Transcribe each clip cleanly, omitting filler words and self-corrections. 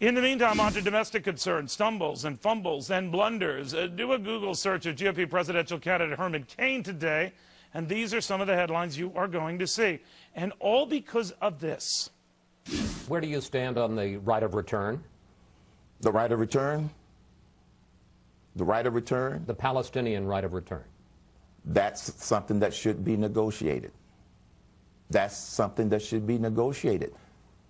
In the meantime, on to domestic concerns, stumbles and fumbles and blunders. Do a Google search of GOP presidential candidate Herman Cain today, and these are some of the headlines you are going to see. And all because of this. Where do you stand on the right of return? The right of return? The right of return? The Palestinian right of return. That's something that should be negotiated. That's something that should be negotiated.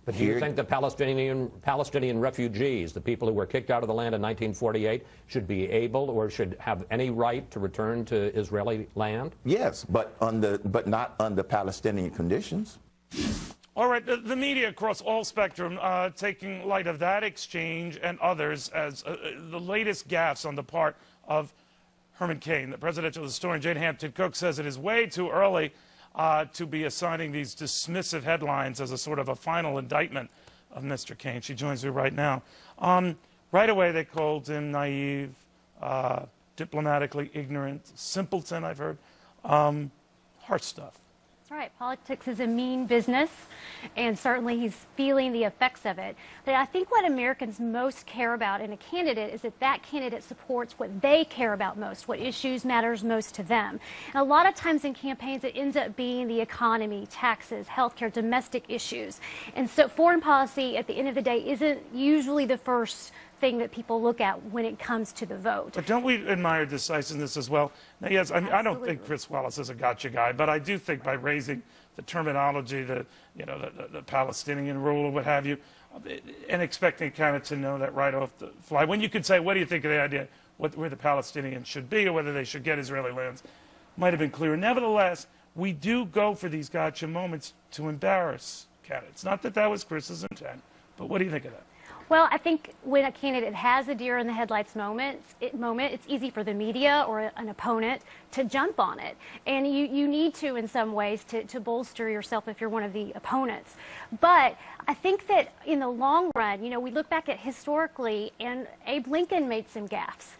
But do you think the Palestinian refugees, the people who were kicked out of the land in 1948, should be able or should have any right to return to Israeli land? Yes, but not under Palestinian conditions. All right, the media across all spectrum taking light of that exchange and others as the latest gaffes on the part of Herman Cain. The presidential historian Jane Hampton Cook says it is way too early to be assigning these dismissive headlines as a sort of a final indictment of Mr. Cain. She joins me right now. Right away they called him naive, diplomatically ignorant, simpleton, I've heard. Harsh stuff. That's right. Politics is a mean business, and certainly he's feeling the effects of it. But I think what Americans most care about in a candidate is that that candidate supports what they care about most, what issues matters most to them. And a lot of times in campaigns, it ends up being the economy, taxes, healthcare, domestic issues. And so foreign policy, at the end of the day, isn't usually the first thing that people look at when it comes to the vote. But don't we admire decisiveness as well? Now, yes, I don't think Chris Wallace is a gotcha guy, but I do think by raising the terminology, the Palestinian rule or what have you, and expecting kind of to know that right off the fly, when you could say, what do you think of the idea, where the Palestinians should be or whether they should get Israeli lands, might have been clearer. Nevertheless, we do go for these gotcha moments to embarrass candidates. Not that that was Chris's intent, but what do you think of that? Well, I think when a candidate has a deer in the headlights moment, it's easy for the media or an opponent to jump on it. And you need to, in some ways, to bolster yourself if you're one of the opponents. But I think that in the long run, we look back at historically, and Abe Lincoln made some gaffes.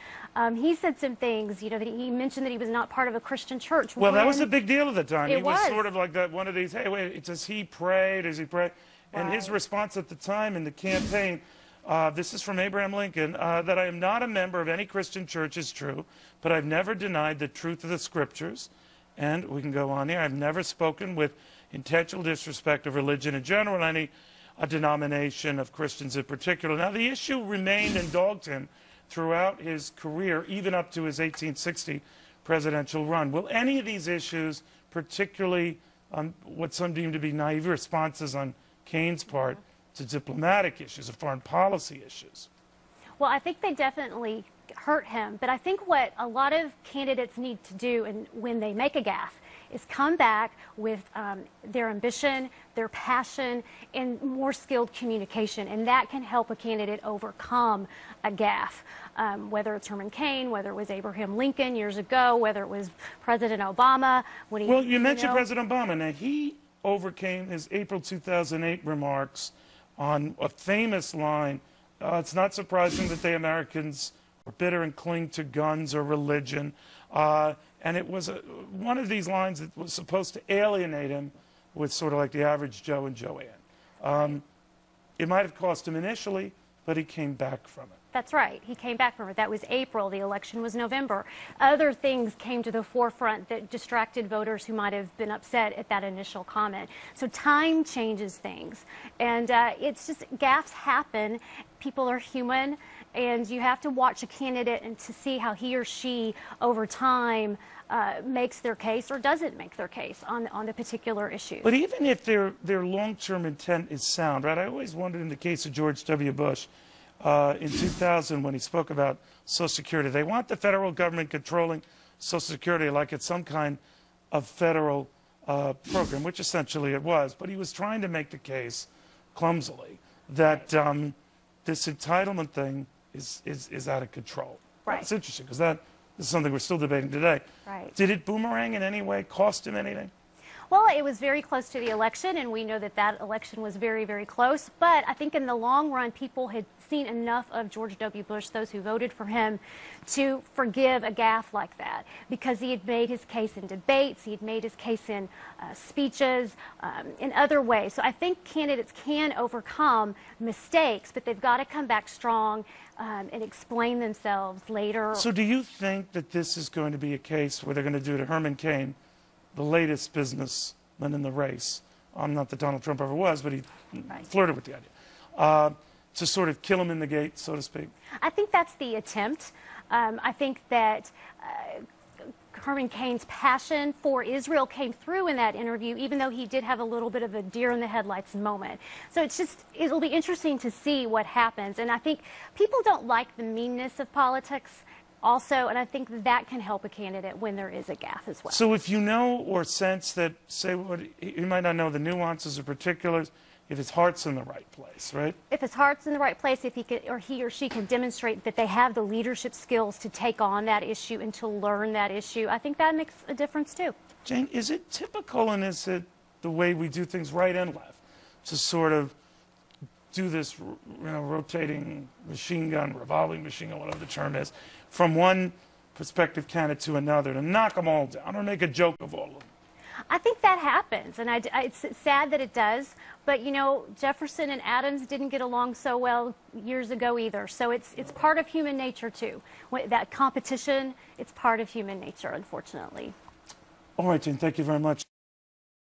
He said some things, that he mentioned that he was not part of a Christian church. Well, that was a big deal at the time. He was sort of like that one of these, hey, wait, does he pray? Does he pray? And his response at the time in the campaign, this is from Abraham Lincoln, that I am not a member of any Christian church is true, but I've never denied the truth of the scriptures. And we can go on here. I've never spoken with intentional disrespect of religion in general, and any denomination of Christians in particular. Now, the issue remained and dogged him throughout his career, even up to his 1860 presidential run. Will any of these issues, particularly what some deem to be naive responses on Cain's part to diplomatic issues or foreign policy issues? Well, I think they definitely hurt him, but I think what a lot of candidates need to do when they make a gaffe is come back with their ambition, their passion, and more skilled communication, and that can help a candidate overcome a gaffe. Whether it's Herman Cain, whether it was Abraham Lincoln years ago, whether it was President Obama. Well, you mentioned President Obama. Now, he overcame his April 2008 remarks on a famous line, it's not surprising that the Americans are bitter and cling to guns or religion. And it was one of these lines that was supposed to alienate him with sort of like the average Joe and Joanne. It might have cost him initially, but he came back from it. That's right. He came back from it. That was April. The election was November. Other things came to the forefront that distracted voters who might have been upset at that initial comment. So time changes things. And it's just, gaffes happen. People are human. And you have to watch a candidate and to see how he or she, over time, makes their case or doesn't make their case on the particular issue. But even if their long-term intent is sound, right? I always wondered in the case of George W. Bush, in 2000 when he spoke about Social Security. They want the federal government controlling Social Security like it's some kind of federal program, which essentially it was. But he was trying to make the case, clumsily, that this entitlement thing is out of control. Right. It's interesting because that is something we're still debating today. Right. Did it boomerang in any way, cost him anything? Well, it was very close to the election, and we know that that election was very, very close. But I think in the long run, people had seen enough of George W. Bush, those who voted for him, to forgive a gaffe like that, because he had made his case in debates, he had made his case in speeches, in other ways. So I think candidates can overcome mistakes, but they've got to come back strong and explain themselves later. So do you think that this is going to be a case where they're going to do to Herman Cain, the latest businessman in the race? Not that Donald Trump ever was, but he flirted with the idea. To sort of kill him in the gate, so to speak? I think that's the attempt. I think that Herman Cain's passion for Israel came through in that interview, even though he did have a little bit of a deer in the headlights moment. So it'll be interesting to see what happens. And I think people don't like the meanness of politics also, and I think that can help a candidate when there is a gaffe as well. So if you know or sense that, say, you might not know the nuances or particulars, if his heart's in the right place, right? If his heart's in the right place, if he or she can demonstrate that they have the leadership skills to take on that issue and to learn that issue, I think that makes a difference too. Jane, is it typical, and is it the way we do things right and left, to sort of do this, rotating machine gun, revolving machine gun, whatever the term is, from one prospective candidate to another, to knock them all down or make a joke of all of them? I think that happens, and it's sad that it does. But, Jefferson and Adams didn't get along so well years ago either. So it's part of human nature, too. That competition, it's part of human nature, unfortunately. All right, Jane, thank you very much.